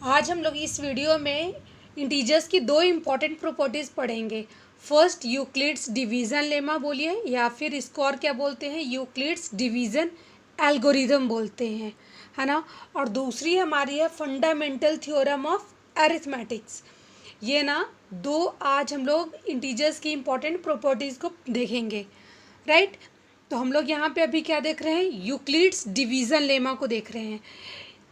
आज हम लोग इस वीडियो में इंटीजर्स की दो इम्पॉर्टेंट प्रॉपर्टीज़ पढ़ेंगे। फर्स्ट यूक्लिड्स डिवीज़न लेमा बोलिए, या फिर इसको और क्या बोलते हैं, यूक्लिड्स डिवीज़न एल्गोरिदम बोलते हैं, है ना। और दूसरी हमारी है फंडामेंटल थ्योरम ऑफ अरिथमेटिक्स। ये ना दो आज हम लोग इंटीजर्स की इम्पॉर्टेंट प्रॉपर्टीज़ को देखेंगे, राइट। तो हम लोग यहाँ पे अभी क्या देख रहे हैं, यूक्लिड्स डिवीज़न लेमा को देख रहे हैं।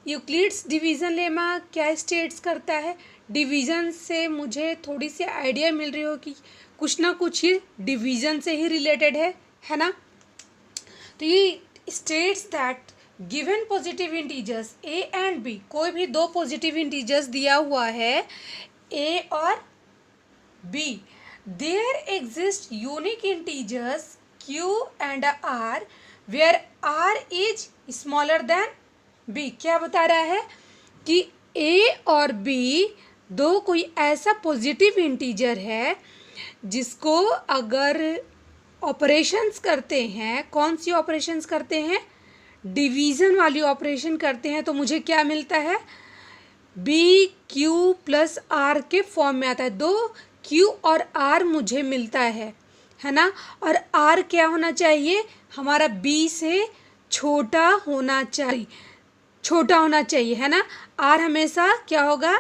यूक्लिड्स डिवीज़न लेमा क्या स्टेट्स करता है, डिवीज़न से मुझे थोड़ी सी आइडिया मिल रही हो कि कुछ ना कुछ ये डिवीज़न से ही रिलेटेड है ना। तो ये states that given positive integers A and B, कोई भी दो पॉजिटिव इंटीजर्स दिया हुआ है ए और B, there exist unique integers q and r where r is smaller than b। क्या बता रहा है कि a और b दो कोई ऐसा पॉजिटिव इंटीजर है जिसको अगर ऑपरेशंस करते हैं, कौन सी ऑपरेशंस करते हैं, डिवीज़न वाली ऑपरेशन करते हैं, तो मुझे क्या मिलता है, बी क्यू प्लस आर के फॉर्म में आता है। दो क्यू और आर मुझे मिलता है ना। और आर क्या होना चाहिए, हमारा बी से छोटा होना चाहिए, छोटा होना चाहिए, है ना। आर हमेशा क्या होगा,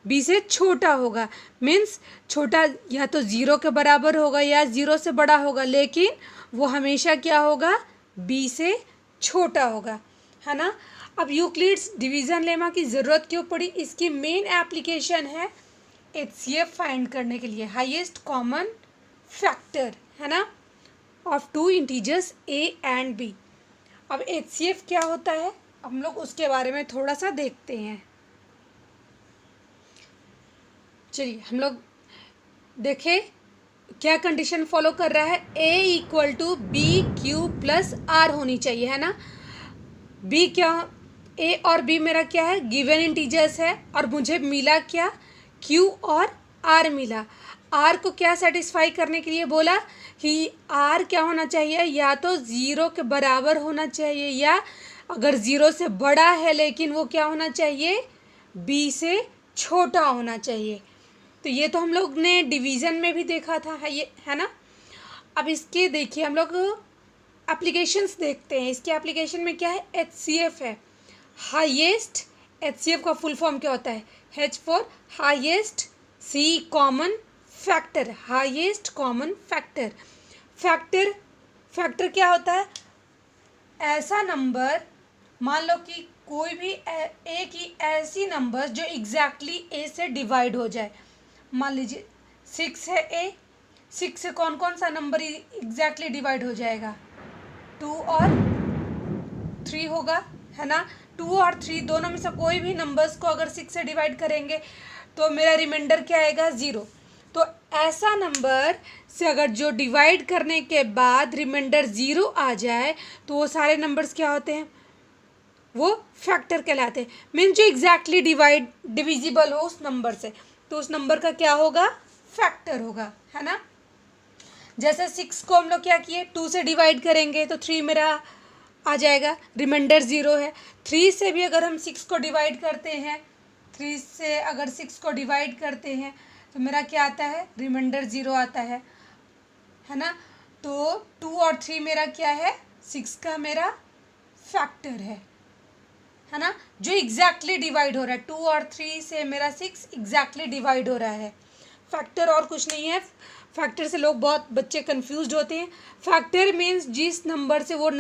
बी से छोटा होगा। मीन्स छोटा या तो ज़ीरो के बराबर होगा या ज़ीरो से बड़ा होगा, लेकिन वो हमेशा क्या होगा, बी से छोटा होगा, है ना। अब यूक्लिड्स डिवीज़न लेमा की ज़रूरत क्यों पड़ी, इसकी मेन एप्लीकेशन है HCF फाइंड करने के लिए, हाईएस्ट कॉमन फैक्टर, है ना, of two integers A and B। अब HCF क्या होता है, हम लोग उसके बारे में थोड़ा सा देखते हैं। चलिए हम लोग देखें क्या कंडीशन फॉलो कर रहा है, A equal to B Q plus R होनी चाहिए, है ना। B क्या, A और B मेरा क्या है, गिवन इंटीजर्स है, और मुझे मिला क्या, Q और R मिला। R को क्या सेटिस्फाई करने के लिए बोला कि R क्या होना चाहिए, या तो ज़ीरो के बराबर होना चाहिए, या अगर ज़ीरो से बड़ा है लेकिन वो क्या होना चाहिए, B से छोटा होना चाहिए। तो ये तो हम लोग ने डिवीज़न में भी देखा था, है ये, है ना। अब इसके देखिए हम लोग एप्लीकेशंस देखते हैं। इसके एप्लीकेशन में क्या है, HCF है, हाईएस्ट। HCF का फुल फॉर्म क्या होता है, H for highest, C common factor, highest common factor. Factor क्या होता है, ऐसा नंबर, मान लो कि कोई भी एक ही ऐसी नंबर जो एग्जैक्टली A से डिवाइड हो जाए। मान लीजिए 6 है A, 6 से कौन कौन सा नंबर एग्जैक्टली डिवाइड हो जाएगा, 2 और 3 होगा, है ना। 2 और 3 दोनों में से कोई भी नंबर्स को अगर 6 से डिवाइड करेंगे तो मेरा रिमाइंडर क्या आएगा, 0। तो ऐसा नंबर से अगर जो डिवाइड करने के बाद रिमाइंडर 0 आ जाए तो वो सारे नंबर्स क्या होते हैं, वो फैक्टर कहलाते हैं। मीन्स जो एग्जैक्टली डिविजिबल हो उस नंबर से, तो उस नंबर का क्या होगा, फैक्टर होगा, है ना। जैसे 6 को हम लोग क्या किए, 2 से डिवाइड करेंगे तो 3 मेरा आ जाएगा, रिमाइंडर 0 है। 3 से भी अगर हम 6 को डिवाइड करते हैं, 3 से अगर 6 को डिवाइड करते हैं तो मेरा क्या आता है, रिमाइंडर 0 आता है ना। तो 2 और 3 मेरा क्या है, 6 का मेरा फैक्टर है ना, जो एग्जैक्टली डिवाइड हो रहा है। 2 और 3 से मेरा 6 एग्जैक्टली डिवाइड हो रहा है। फैक्टर और कुछ नहीं है, फैक्टर से लोग बहुत बच्चे कंफ्यूज्ड होते हैं। फैक्टर मीन्स जिस नंबर से वो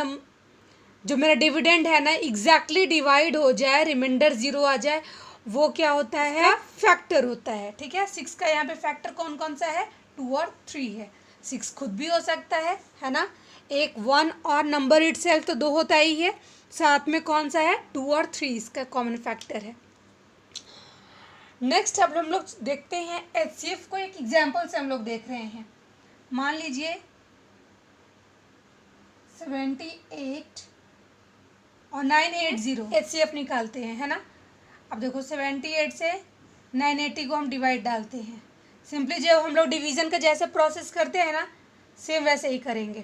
जो मेरा डिविडेंड है ना एग्जैक्टली डिवाइड हो जाए, रिमाइंडर 0 आ जाए, वो क्या होता है, फैक्टर होता है, ठीक है। 6 का यहाँ पे फैक्टर कौन कौन सा है, 2 और 3 है। 6 खुद भी हो सकता है ना। एक 1 और नंबर इटसेल्फ तो 2 होता ही है, साथ में कौन सा है, 2 और 3 इसका कॉमन फैक्टर है। नेक्स्ट अब हम लोग देखते हैं HCF को, एक एग्जांपल से हम लोग देख रहे हैं। मान लीजिए 78 और 980 HCF निकालते हैं, है ना। अब देखो 78 से 980 को हम डिवाइड डालते हैं। सिंपली जब हम लोग डिवीज़न का जैसे प्रोसेस करते हैं ना, सेम वैसे ही करेंगे।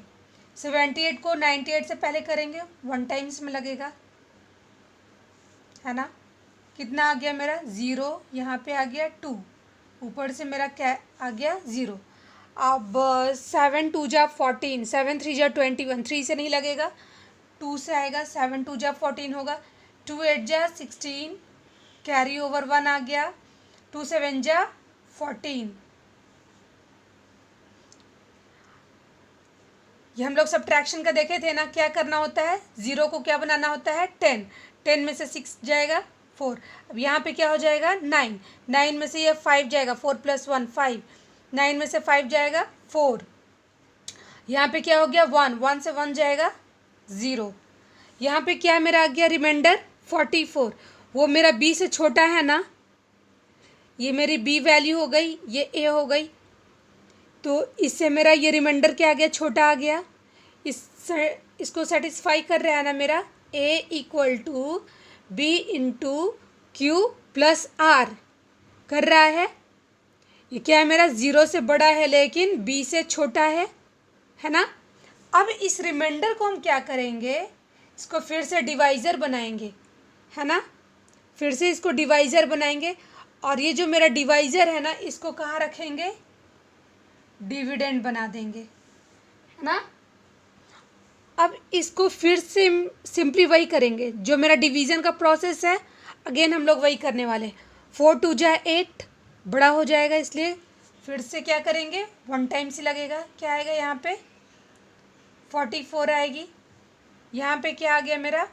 78 को 98 से पहले करेंगे, 1 टाइम्स में लगेगा, है ना। कितना आ गया मेरा 0, यहाँ पे आ गया 2, ऊपर से मेरा क्या आ गया 0। अब 7 2 जा 14, 7 3 जा 21, 3 से नहीं लगेगा, 2 से आएगा, 7 2 जा 14 होगा, 2 8 जा 16, कैरी ओवर 1 आ गया, 2 7 जा 14। ये हम लोग सब्ट्रैक्शन का देखे थे ना, क्या करना होता है, 0 को क्या बनाना होता है 10, 10 में से 6 जाएगा 4। अब यहाँ पे क्या हो जाएगा 9, 9 में से ये 5 जाएगा, 4 + 1 5, 9 में से 5 जाएगा 4। यहाँ पे क्या हो गया 1, 1 से 1 जाएगा 0। यहाँ पे क्या मेरा आ गया रिमाइंडर 44, वो मेरा b से छोटा है ना, ये मेरी b वैल्यू हो गई, ये a हो गई, तो इससे मेरा ये रिमाइंडर क्या आ गया, छोटा आ गया। इसको सेटिस्फाई कर रहा है ना मेरा a = b × q + r कर रहा है। ये क्या है मेरा 0 से बड़ा है लेकिन b से छोटा है ना। अब इस रिमाइंडर को हम क्या करेंगे, इसको फिर से डिवाइज़र बनाएंगे, है ना, फिर से इसको डिवाइज़र बनाएंगे, और ये जो मेरा डिवाइज़र है ना, इसको कहाँ रखेंगे, डिविडेंड बना देंगे, है ना। अब इसको फिर से सिंप्लीफाई करेंगे, जो मेरा डिवीज़न का प्रोसेस है अगेन हम लोग वही करने वाले। 4 2 जा 8 बड़ा हो जाएगा, इसलिए फिर से क्या करेंगे 1 टाइम्स ही लगेगा। क्या आएगा यहाँ पे 44 आएगी, यहाँ पे क्या आ गया मेरा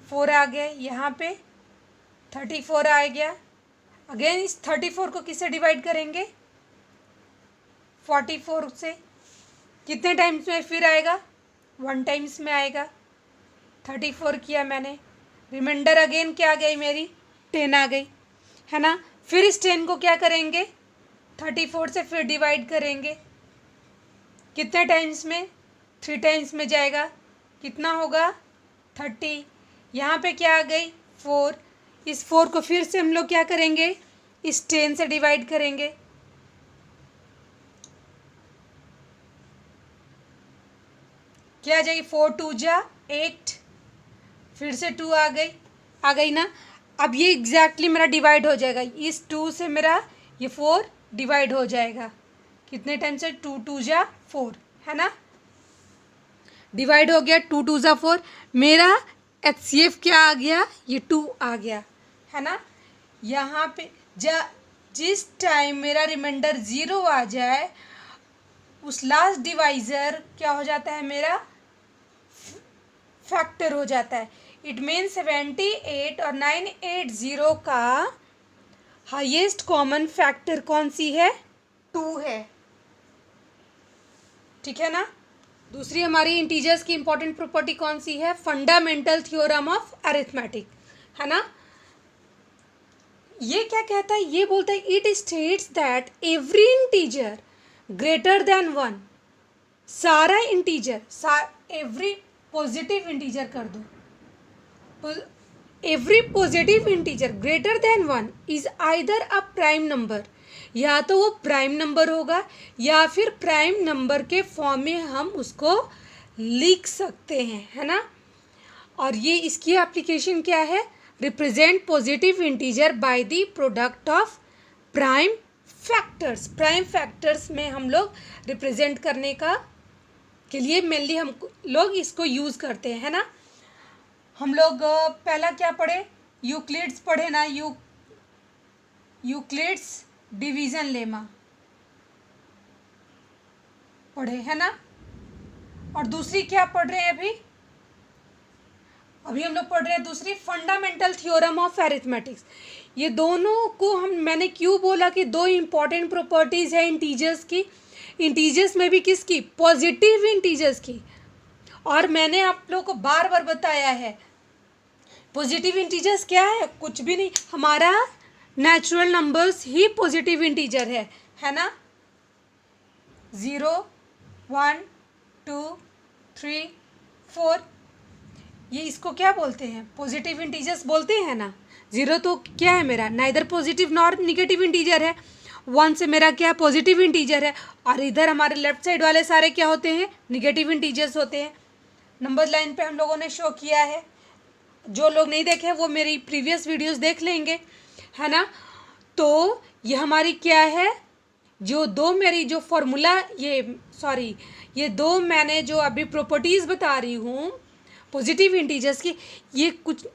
4 आ गया, यहाँ पे 34 आ गया। अगेन इस 34 को किससे डिवाइड करेंगे 44 से, कितने टाइम्स में फिर आएगा 1 टाइम्स में आएगा। 34 किया मैंने, रिमाइंडर अगेन क्या आ गई मेरी 10 आ गई, है ना। फिर इस 10 को क्या करेंगे 34 से फिर डिवाइड करेंगे, कितने टाइम्स में 3 टाइम्स में जाएगा, कितना होगा 30। यहाँ पे क्या आ गई 4, इस 4 को फिर से हम लोग क्या करेंगे इस 10 से डिवाइड करेंगे, क्या आ जाएगी 4 2 जा 8, फिर से 2 आ गई ना। अब ये एग्जैक्टली मेरा डिवाइड हो जाएगा, इस 2 से मेरा ये 4 डिवाइड हो जाएगा, कितने टाइम से 2 2 जा 4, है ना, डिवाइड हो गया 2 2 जा 4। मेरा HCF क्या आ गया, ये 2 आ गया, है ना। यहाँ पे जिस टाइम मेरा रिमाइंडर 0 आ जाए, उस लास्ट डिवाइज़र क्या हो जाता है मेरा फैक्टर हो जाता है। इट मीन्स 78 और 980 का हाईएस्ट कॉमन फैक्टर कौन सी है 2 है, ठीक है ना। दूसरी हमारी इंटीजर्स की इंपॉर्टेंट प्रॉपर्टी कौन सी है, फंडामेंटल थ्योरम ऑफ अरिथमेटिक, है ना। ये क्या कहता है, ये बोलता है it states that every integer greater than 1, सारा इंटीजर, एवरी पॉजिटिव इंटीजर कर दो, every positive integer greater than 1 is either a prime number, या तो वो प्राइम नंबर होगा या फिर प्राइम नंबर के फॉर्म में हम उसको लिख सकते हैं, है ना। और ये इसकी एप्लीकेशन क्या है, represent positive integer by the product of prime factors. Prime factors में हम लोग रिप्रेजेंट करने के लिए मेनली हम लोग इसको यूज़ करते हैं, है ना। हम लोग पहला क्या पढ़े, यूक्लिड्स पढ़े ना, यूक्लिड्स डिवीज़न लेमा पढ़े, है ना। और दूसरी क्या पढ़ रहे हैं अभी हम लोग पढ़ रहे हैं दूसरी फंडामेंटल थ्योरम ऑफ अरिथमेटिक्स। ये दोनों को मैंने क्यों बोला कि 2 इम्पॉर्टेंट प्रॉपर्टीज़ है इंटीजर्स की, इंटीजर्स में भी किसकी, पॉजिटिव इंटीजर्स की। और मैंने आप लोगों को बार बार बताया है पॉजिटिव इंटीजर्स क्या है, कुछ भी नहीं, हमारा नेचुरल नंबर्स ही पॉजिटिव इंटीजर है ना। 0 1 2 3 4, ये इसको क्या बोलते हैं, पॉजिटिव इंटीजर्स बोलते हैं ना। 0 तो क्या है मेरा, neither positive nor negative integer है। 1 से मेरा क्या पॉजिटिव इंटीजर है, और इधर हमारे लेफ्ट साइड वाले सारे क्या होते हैं, निगेटिव इंटीजर्स होते हैं। नंबर लाइन पे हम लोगों ने शो किया है, जो लोग नहीं देखे वो मेरी प्रीवियस वीडियोस देख लेंगे, है ना। तो ये हमारी क्या है, जो दो मेरी जो फॉर्मूला ये दो मैंने जो अभी प्रॉपर्टीज़ बता रही हूँ पॉजिटिव इंटीजर्स की, ये कुछ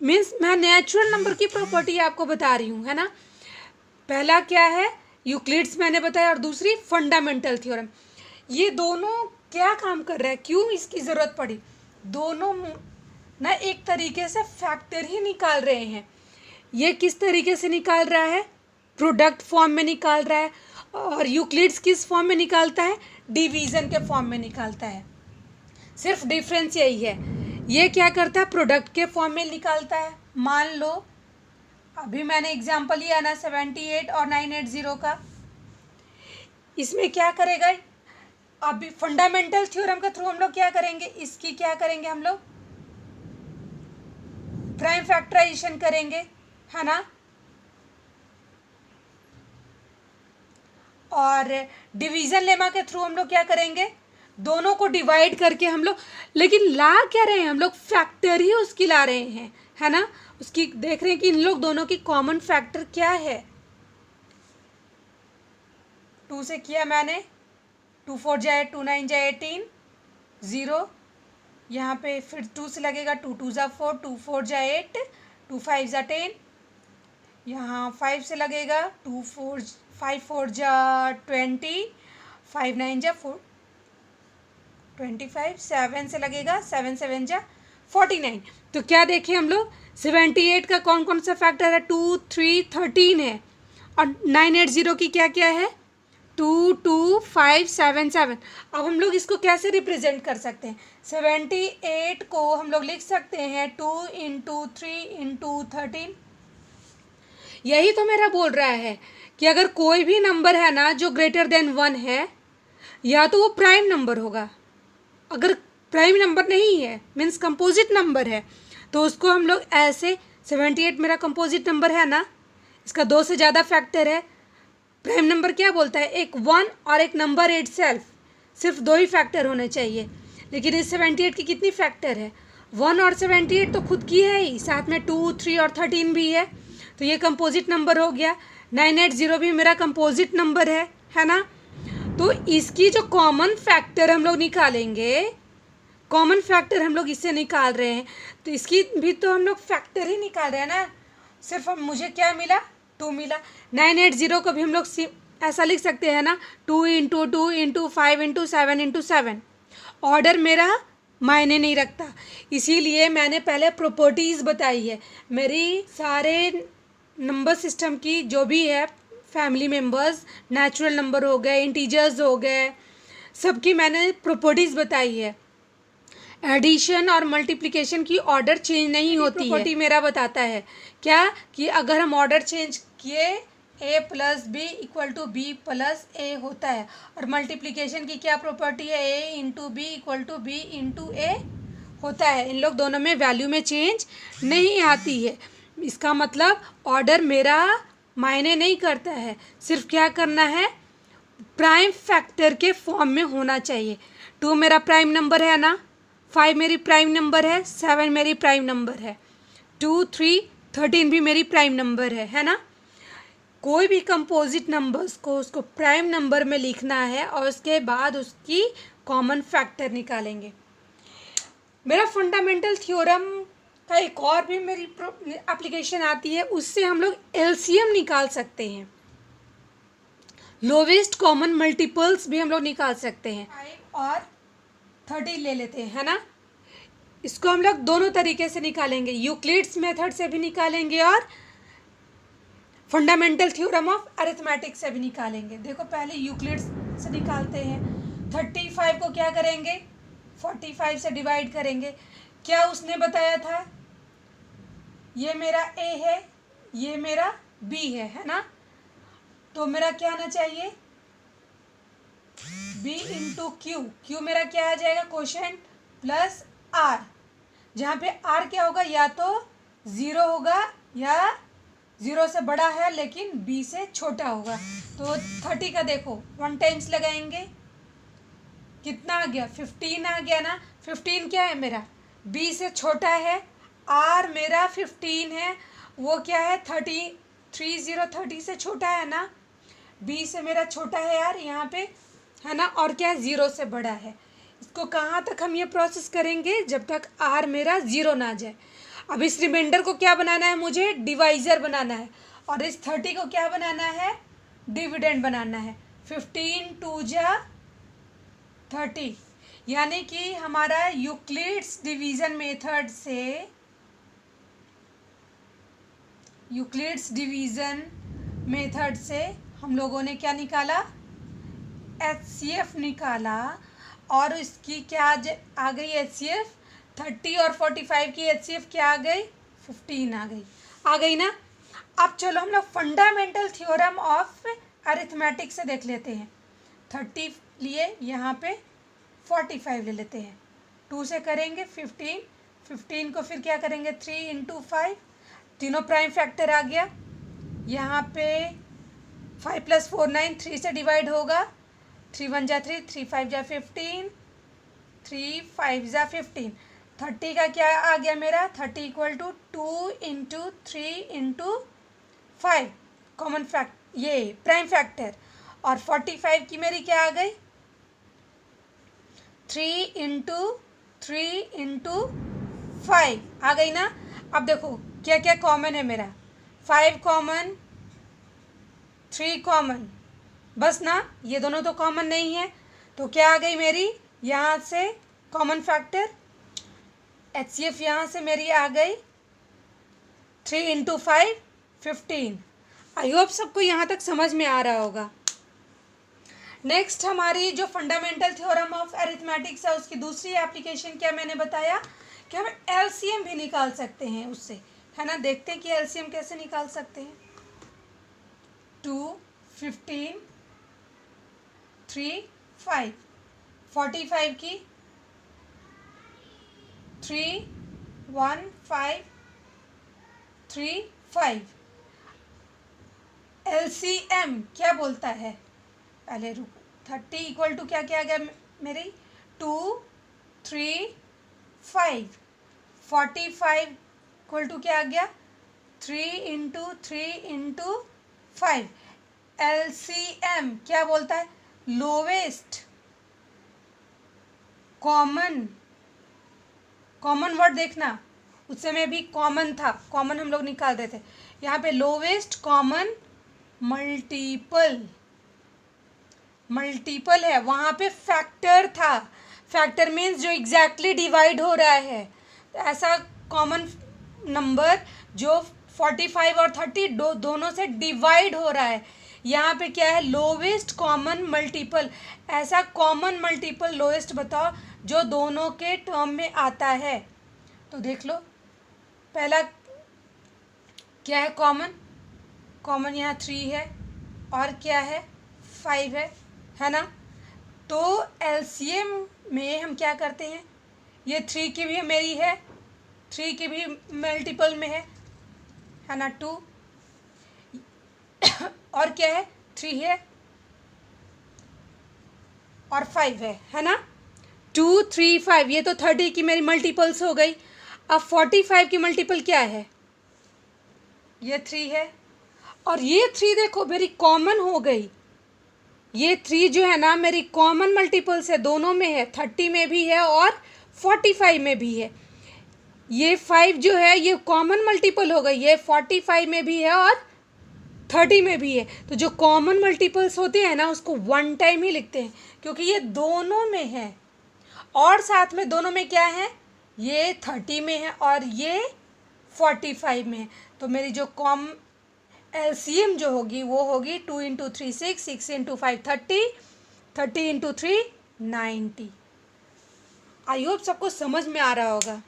मीन्स मैं नेचुरल नंबर की प्रॉपर्टी आपको बता रही हूँ, है ना। पहला क्या है, यूक्लिड्स मैंने बताया, और दूसरी फंडामेंटल थ्योरम। ये दोनों क्या काम कर रहा है, क्यों इसकी ज़रूरत पड़ी, दोनों ना एक तरीके से फैक्टर ही निकाल रहे हैं। ये किस तरीके से निकाल रहा है, प्रोडक्ट फॉर्म में निकाल रहा है, और यूक्लिड्स किस फॉर्म में निकालता है, डिवीज़न के फॉर्म में निकालता है। सिर्फ डिफरेंस यही है, ये क्या करता है, प्रोडक्ट के फॉर्म में निकालता है। मान लो अभी मैंने एग्जांपल लिया ना 78 और 980 का, इसमें क्या करेगा, अभी फंडामेंटल थ्योरम के थ्रू हम लोग क्या करेंगे, इसकी क्या करेंगे, हम लोग प्राइम फैक्टराइजेशन करेंगे, है ना। और डिवीज़न लेमा के थ्रू हम लोग क्या करेंगे, दोनों को डिवाइड करके हम लोग, लेकिन ला क्या रहे हैं हम लोग, फैक्टर ही उसकी ला रहे हैं, है ना। उसकी देख रहे हैं कि इन लोग दोनों की कॉमन फैक्टर क्या है। 2 से किया मैंने, 2 4 जाए 2 9 जाए 18 0, यहाँ पे फिर 2 से लगेगा, 2 2 जा 4, 2 4 जा 8, 2 5 जा 10, यहाँ 5 से लगेगा, 2 4 5 4 जा 20, 5 9 जा 4 25, 7 से लगेगा, 7 7 जा 49। तो क्या देखें हम लोग, 78 का कौन कौन सा फैक्टर है, 2 3 13 है, और 980 की क्या क्या है, 2 2 5 7 7। अब हम लोग इसको कैसे रिप्रेजेंट कर सकते हैं, 78 को हम लोग लिख सकते हैं 2 × 3 × 13। यही तो मेरा बोल रहा है कि अगर कोई भी नंबर है ना जो ग्रेटर देन 1 है, या तो वो प्राइम नंबर होगा, अगर प्राइम नंबर नहीं है मीन्स कंपोजिट नंबर है, तो उसको हम लोग ऐसे 78 मेरा कंपोजिट नंबर है ना, इसका 2 से ज़्यादा फैक्टर है। प्राइम नंबर क्या बोलता है, एक 1 और एक नंबर इटसेल्फ, सिर्फ 2 ही फैक्टर होने चाहिए। लेकिन इस 78 की कितनी फैक्टर है, 1 और 78 तो खुद की है ही, साथ में 2 3 और 13 भी है, तो ये कंपोजिट नंबर हो गया। 980 भी मेरा कंपोजिट नंबर है ना। तो इसकी जो कॉमन फैक्टर हम लोग निकालेंगे, कॉमन फैक्टर हम लोग इससे निकाल रहे हैं, तो इसकी भी तो हम लोग फैक्टर ही निकाल रहे हैं ना। सिर्फ मुझे क्या मिला, 2 मिला। 980 को भी हम लोग ऐसा लिख सकते हैं ना, 2 × 2 × 5 × 7 × 7। ऑर्डर मेरा मायने नहीं रखता, इसीलिए मैंने पहले प्रॉपर्टीज़ बताई है। मेरी सारे नंबर सिस्टम की जो भी है, फैमिली मेम्बर्स, नेचुरल नंबर हो गए, इंटीजर्स हो गए, सबकी मैंने प्रॉपर्टीज़ बताई है। एडिशन और मल्टीप्लिकेशन की ऑर्डर चेंज नहीं होती है। प्रॉपर्टी मेरा बताता है क्या, कि अगर हम ऑर्डर चेंज किए, a + b = b + a होता है। और मल्टीप्लिकेशन की क्या प्रॉपर्टी है, a × b = b × a होता है। इन लोग दोनों में वैल्यू में चेंज नहीं आती है। इसका मतलब ऑर्डर मेरा मायने नहीं करता है, सिर्फ क्या करना है, प्राइम फैक्टर के फॉर्म में होना चाहिए। 2 मेरा प्राइम नंबर है ना, 5 मेरी प्राइम नंबर है, 7 मेरी प्राइम नंबर है, 2 3 13 भी मेरी प्राइम नंबर है ना। कोई भी कंपोजिट नंबर्स को उसको प्राइम नंबर में लिखना है, और उसके बाद उसकी कॉमन फैक्टर निकालेंगे। मेरा फंडामेंटल थ्योरम का एक और भी मेरी एप्लीकेशन आती है, उससे हम लोग एलसीएम निकाल सकते हैं, लोवेस्ट कॉमन मल्टीपल्स भी हम लोग निकाल सकते हैं। 5 और 30 ले लेते हैं, है ना। इसको हम लोग दोनों तरीके से निकालेंगे, यूक्लिड्स मेथड से भी निकालेंगे और फंडामेंटल थ्योरम ऑफ अरिथमेटिक से भी निकालेंगे। देखो पहले यूक्लिड्स से निकालते हैं। 35 को क्या करेंगे, 45 से डिवाइड करेंगे। क्या उसने बताया था, ये मेरा a है, ये मेरा b है ना। तो मेरा क्या आना चाहिए, b × q, q मेरा क्या आ जाएगा, कोशेंट प्लस r, जहाँ पे r क्या होगा, या तो 0 होगा या 0 से बड़ा है लेकिन b से छोटा होगा। तो 30 का देखो 1 टाइम्स लगाएंगे, कितना आ गया, 15 आ गया ना। 15 क्या है मेरा, b से छोटा है, आर मेरा 15 है, वो क्या है 30 से छोटा है ना, बी से मेरा छोटा है यार यहाँ पे, है ना, और क्या है 0 से बड़ा है। इसको कहाँ तक हम ये प्रोसेस करेंगे, जब तक आर मेरा 0 ना जाए। अब इस रिमाइंडर को क्या बनाना है, मुझे डिवाइज़र बनाना है, और इस 30 को क्या बनाना है, डिविडेंड बनाना है। 15 2 जा 30, यानी कि हमारा यूक्लिड्स डिवीज़न मेथड से हम लोगों ने क्या निकाला, HCF निकाला, और इसकी क्या आ गई HCF 30 और 45 की HCF क्या आ गई 15 आ गई ना। अब चलो हम लोग फंडामेंटल थ्योरम ऑफ अरिथमेटिक से देख लेते हैं। 30 लिए, यहाँ पे 45 ले लेते हैं, 2 से करेंगे 15 को फिर क्या करेंगे 3 इंटू 5, तीनों प्राइम फैक्टर आ गया। यहाँ पे 5 + 4 9, 3 से डिवाइड होगा, 3 1 जा 3, 3 5 जा 15, 3 5 जा 15। 30 का क्या आ गया मेरा, 30 equal to 2 into 3 into 5 common fact, ये प्राइम फैक्टर, और 45 की मेरी क्या आ गई 3 इंटू 3 इंटू 5 आ गई ना। अब देखो क्या क्या कॉमन है मेरा, 5 कॉमन, 3 कॉमन, बस ना, ये दोनों तो कॉमन नहीं है, तो क्या आ गई मेरी यहाँ से कॉमन फैक्टर, HCF यहाँ से मेरी आ गई 3 इंटू 5 15। आई होप सबको यहाँ तक समझ में आ रहा होगा। नेक्स्ट हमारी जो फंडामेंटल थ्योरम ऑफ अरिथमेटिक्स है, उसकी दूसरी एप्लीकेशन क्या मैंने बताया कि हम LCM भी निकाल सकते हैं उससे, है ना। देखते हैं कि LCM कैसे निकाल सकते हैं। 2 15 3 5, 45 की 3 1 5 3 5। LCM क्या बोलता है, पहले रुको, 30 इक्वल टू क्या क्या आ गया मेरी 2 3 5, 45 इक्वल टू क्या आ गया 3 इंटू 3 इंटू 5। LCM क्या बोलता है, लोवेस्ट कॉमन वर्ड देखना, उस समय भी कॉमन था, कॉमन हम लोग निकाल देते थे, यहाँ पे लोवेस्ट कॉमन मल्टीपल है, वहाँ पे फैक्टर था, फैक्टर मीन्स जो एग्जैक्टली डिवाइड हो रहा है, ऐसा कॉमन नंबर जो 45 और 30 दोनों से डिवाइड हो रहा है। यहाँ पे क्या है, लोवेस्ट कॉमन मल्टीपल, ऐसा कॉमन मल्टीपल लोएस्ट बताओ जो दोनों के टर्म में आता है। तो देख लो, पहला क्या है, कॉमन यहाँ 3 है, और क्या है 5 है ना। तो LCM में हम क्या करते हैं, ये 3 की भी मेरी है, 3 की भी मल्टीपल में है ना 2, और क्या है 3 है और 5 है ना। 2 3 5, ये तो 30 की मेरी मल्टीपल्स हो गई। अब 45 की मल्टीपल क्या है, ये 3 है, और ये 3 देखो मेरी कॉमन हो गई, ये 3 जो है ना मेरी कॉमन मल्टीपल्स है, दोनों में है, 30 में भी है और 45 में भी है। ये 5 जो है ये कॉमन मल्टीपल हो गई, ये 45 में भी है और 30 में भी है। तो जो कॉमन मल्टीपल्स होते हैं ना उसको 1 टाइम ही लिखते हैं, क्योंकि ये दोनों में है, और साथ में दोनों में क्या है, ये 30 में है और ये 45 में है। तो मेरी जो LCM जो होगी वो होगी 2 into 3 6, 6 into 5 30, 30 into 3 90। I hope सबको समझ में आ रहा होगा।